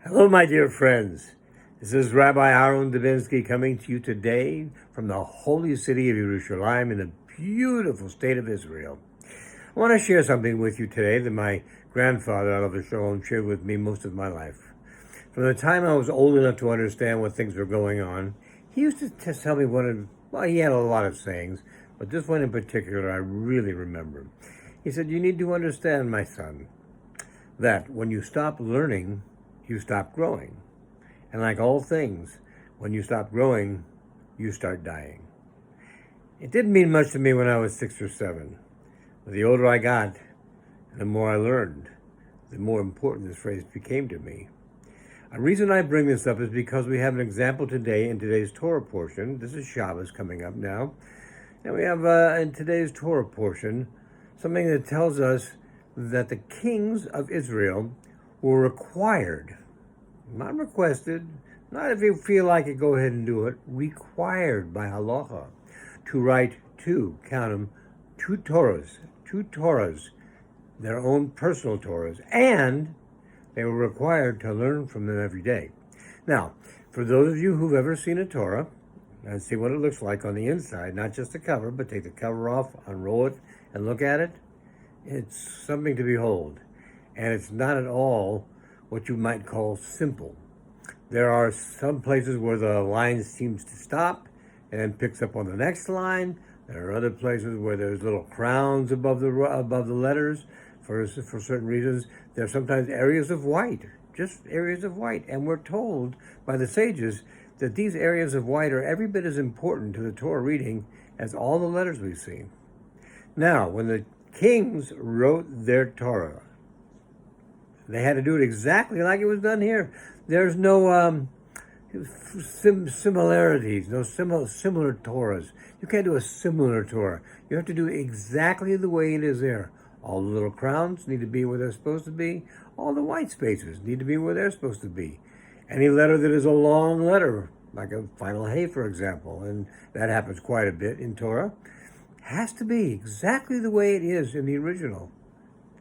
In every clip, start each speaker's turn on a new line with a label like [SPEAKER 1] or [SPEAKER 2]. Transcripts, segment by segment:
[SPEAKER 1] Hello, my dear friends. This is Rabbi Aharon Dobinsky coming to you today from the holy city of Jerusalem in the beautiful state of Israel. I want to share something with you today that my grandfather, alav shalom, shared with me most of my life. From the time I was old enough to understand what things were going on, he used to tell me he had a lot of sayings, but this one in particular I really remember. He said, "You need to understand, my son, that when you stop learning, you stop growing. And like all things, when you stop growing, you start dying." It didn't mean much to me when I was 6 or 7. But the older I got, and the more I learned, the more important this phrase became to me. A reason I bring this up is because we have an example today in today's Torah portion. This is Shabbos coming up now. And we have in today's Torah portion something that tells us that the kings of Israel were required, not requested, not if you feel like it, go ahead and do it, required by halacha to write two Torahs, their own personal Torahs, and they were required to learn from them every day. Now, for those of you who've ever seen a Torah, and see what it looks like on the inside, not just the cover, but take the cover off, unroll it, and look at it, it's something to behold. And it's not at all what you might call simple. There are some places where the line seems to stop and then picks up on the next line. There are other places where there's little crowns above the letters for certain reasons. There are sometimes areas of white, just areas of white. And we're told by the sages that these areas of white are every bit as important to the Torah reading as all the letters we see. Now, when the kings wrote their Torah, they had to do it exactly like it was done here. There's no similarities, no similar Torahs. You can't do a similar Torah. You have to do it exactly the way it is there. All the little crowns need to be where they're supposed to be. All the white spaces need to be where they're supposed to be. Any letter that is a long letter, like a final hey, for example, and that happens quite a bit in Torah, has to be exactly the way it is in the original.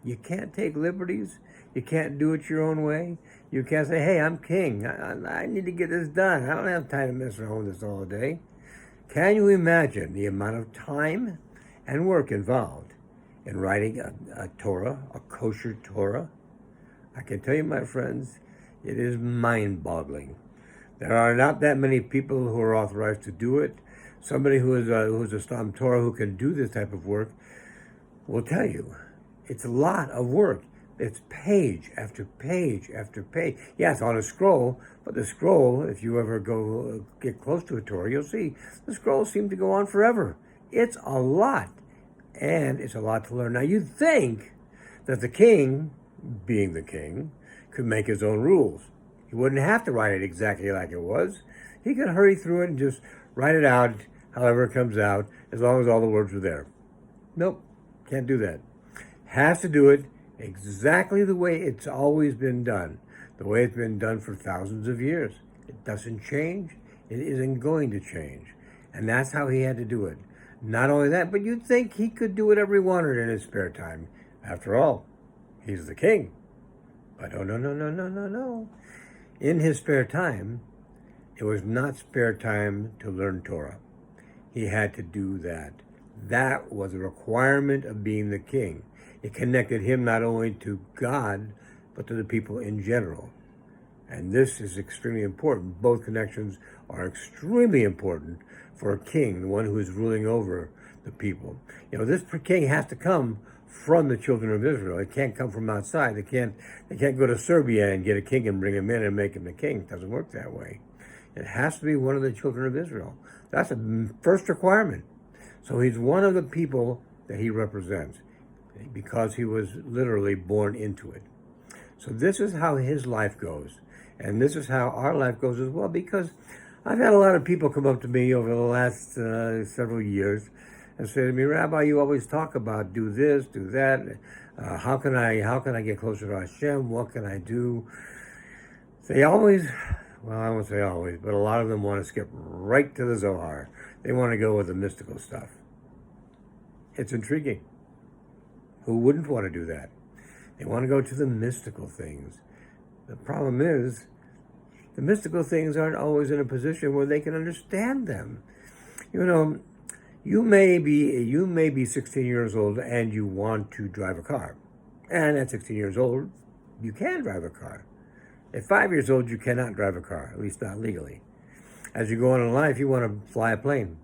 [SPEAKER 1] You can't take liberties. You can't do it your own way. You can't say, "Hey, I'm king. I need to get this done. I don't have time to mess around with this all day." Can you imagine the amount of time and work involved in writing a Torah, a kosher Torah? I can tell you, my friends, it is mind-boggling. There are not that many people who are authorized to do it. Somebody who's a Stam Torah who can do this type of work will tell you it's a lot of work. It's page after page after page. Yeah, it's on a scroll, but the scroll, if you ever go get close to a Torah, you'll see the scrolls seem to go on forever. It's a lot, and it's a lot to learn. Now, you'd think that the king, being the king, could make his own rules. He wouldn't have to write it exactly like it was. He could hurry through it and just write it out however it comes out, as long as all the words are there. Nope, can't do that. Has to do it exactly the way it's always been done, the way it's been done for thousands of years. It doesn't change. It isn't going to change. And that's how he had to do it. Not only that, but you'd think he could do whatever he wanted in his spare time. After all, he's the king. But oh, no. In his spare time, it was not spare time to learn Torah. He had to do that. That was a requirement of being the king. It connected him not only to God, but to the people in general. And this is extremely important. Both connections are extremely important for a king, the one who is ruling over the people. You know, this king has to come from the children of Israel. It can't come from outside. They can't go to Serbia and get a king and bring him in and make him the king. It doesn't work that way. It has to be one of the children of Israel. That's a first requirement. So he's one of the people that he represents, because he was literally born into it. So this is how his life goes. And this is how our life goes as well, because I've had a lot of people come up to me over the last several years and say to me, "Rabbi, you always talk about do this, do that. How can I get closer to Hashem? What can I do?" They always, well, I won't say always, but a lot of them want to skip right to the Zohar. They want to go with the mystical stuff. It's intriguing. Who wouldn't want to do that? They want to go to the mystical things. The problem is, The mystical things aren't always in a position where they can understand them. You know, you may be 16 years old and you want to drive a car. And at 16 years old, you can drive a car. At 5 years old, you cannot drive a car, at least not legally. As you go on in life, you want to fly a plane.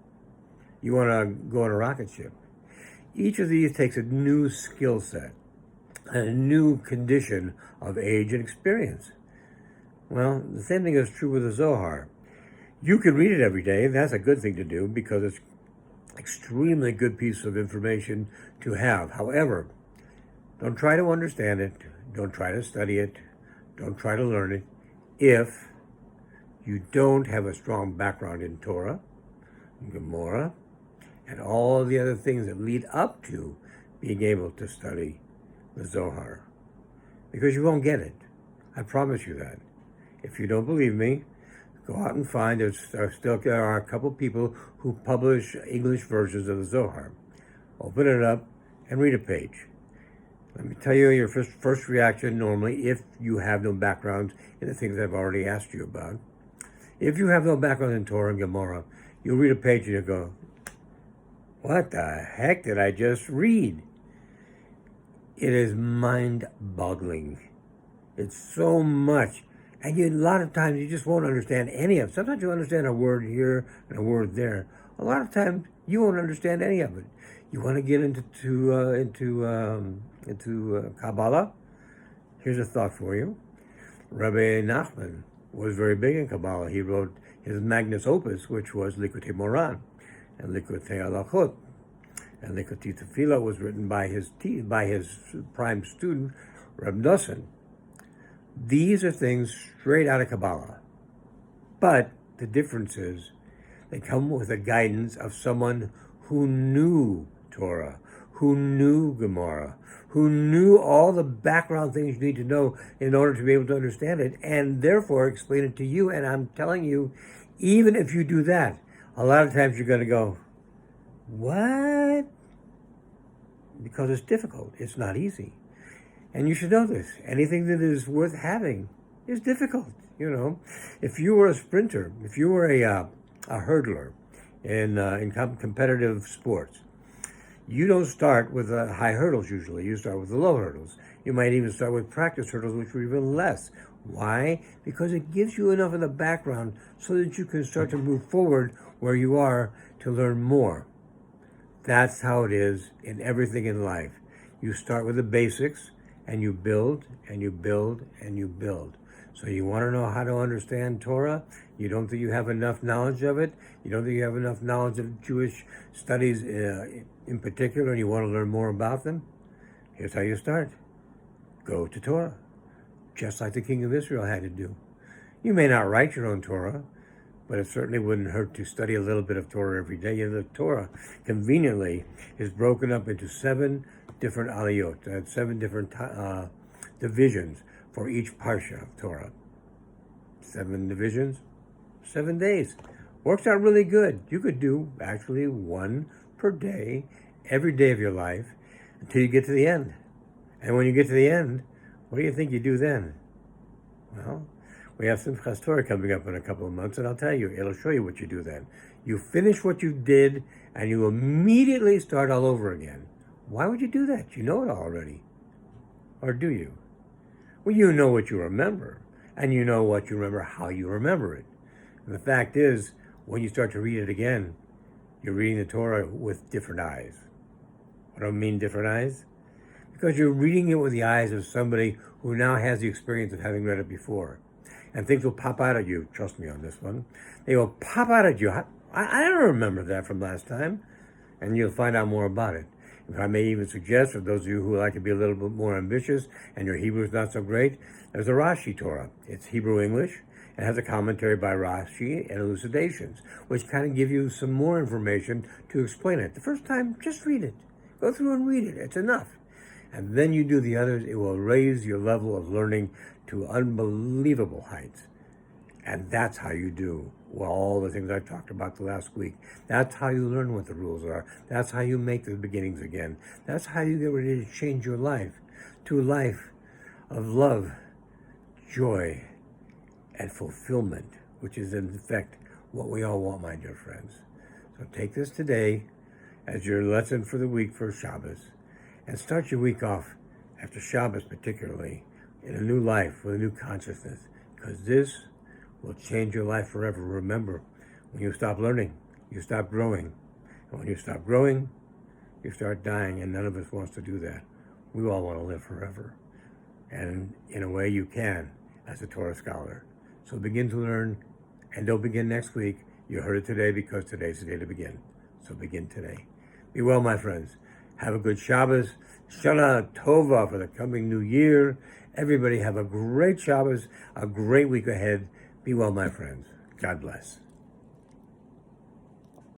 [SPEAKER 1] You want to go on a rocket ship. Each of these takes a new skill set, a new condition of age and experience. Well, the same thing is true with the Zohar. You can read it every day. That's a good thing to do because it's an extremely good piece of information to have. However, don't try to understand it. Don't try to study it. Don't try to learn it if you don't have a strong background in Torah, Gemara, and all the other things that lead up to being able to study the Zohar. Because you won't get it. I promise you that. If you don't believe me, go out and find, there are a couple people who publish English versions of the Zohar. Open it up and read a page. Let me tell you your first reaction normally, if you have no background in the things I've already asked you about. If you have no background in Torah and Gemara, you'll read a page and you'll go, what the heck did I just read? It is mind-boggling. It's so much. And a lot of times you just won't understand any of it. Sometimes you'll understand a word here and a word there. A lot of times you won't understand any of it. You want to get into Kabbalah? Here's a thought for you. Rabbi Nachman was very big in Kabbalah. He wrote his magnus opus, which was Likutei Moran and Likutei Halachot. And Likutei Tefillah was written by his prime student, Reb Nosson. These are things straight out of Kabbalah. But the difference is they come with the guidance of someone who knew Torah, who knew Gemara, who knew all the background things you need to know in order to be able to understand it, and therefore explain it to you. And I'm telling you, even if you do that, a lot of times you're going to go, what? Because it's difficult. It's not easy. And you should know this. Anything that is worth having is difficult. You know, if you were a sprinter, if you were a hurdler in competitive sports, you don't start with high hurdles usually. You start with the low hurdles. You might even start with practice hurdles, which are even less. Why? Because it gives you enough in the background so that you can start to move forward where you are to learn more. That's how it is in everything in life. You start with the basics, and you build, and you build, and you build. So you want to know how to understand Torah? You don't think you have enough knowledge of it? You don't think you have enough knowledge of Jewish studies in particular, and you want to learn more about them? Here's how you start. Go to Torah, just like the king of Israel had to do. You may not write your own Torah, but it certainly wouldn't hurt to study a little bit of Torah every day. The Torah, conveniently, is broken up into 7 different aliyot, 7 different divisions for each parsha of Torah. 7 divisions, 7 days. Works out really good. You could do actually 1 per day, every day of your life, until you get to the end. And when you get to the end, what do you think you do then? Well, we have Simchas Torah coming up in a couple of months, and I'll tell you, it'll show you what you do then. You finish what you did, and you immediately start all over again. Why would you do that? You know it already. Or do you? Well, you know what you remember, and you know what you remember, how you remember it. And the fact is, when you start to read it again, you're reading the Torah with different eyes. What do I mean different eyes? Because you're reading it with the eyes of somebody who now has the experience of having read it before. And things will pop out at you. Trust me on this one. They will pop out at you. I don't remember that from last time. And you'll find out more about it. If I may even suggest, for those of you who like to be a little bit more ambitious and your Hebrew is not so great, there's a Rashi Torah. It's Hebrew-English. It has a commentary by Rashi and elucidations, which kind of give you some more information to explain it. The first time, just read it. Go through and read it. It's enough. And then you do the others. It will raise your level of learning to unbelievable heights. And that's how you do all the things I talked about the last week. That's how you learn what the rules are. That's how you make the beginnings again. That's how you get ready to change your life to a life of love, joy, and fulfillment, which is in effect what we all want, my dear friends. So take this today as your lesson for the week for Shabbos, and start your week off after Shabbos particularly in a new life with a new consciousness, because this will change your life forever. Remember, when you stop learning, you stop growing. And when you stop growing, you start dying, and none of us wants to do that. We all want to live forever. And in a way you can as a Torah scholar. So begin to learn, and don't begin next week. You heard it today because today's the day to begin. So begin today. Be well, my friends. Have a good Shabbos. Shana Tova for the coming new year. Everybody have a great Shabbos, a great week ahead. Be well, my friends. God bless.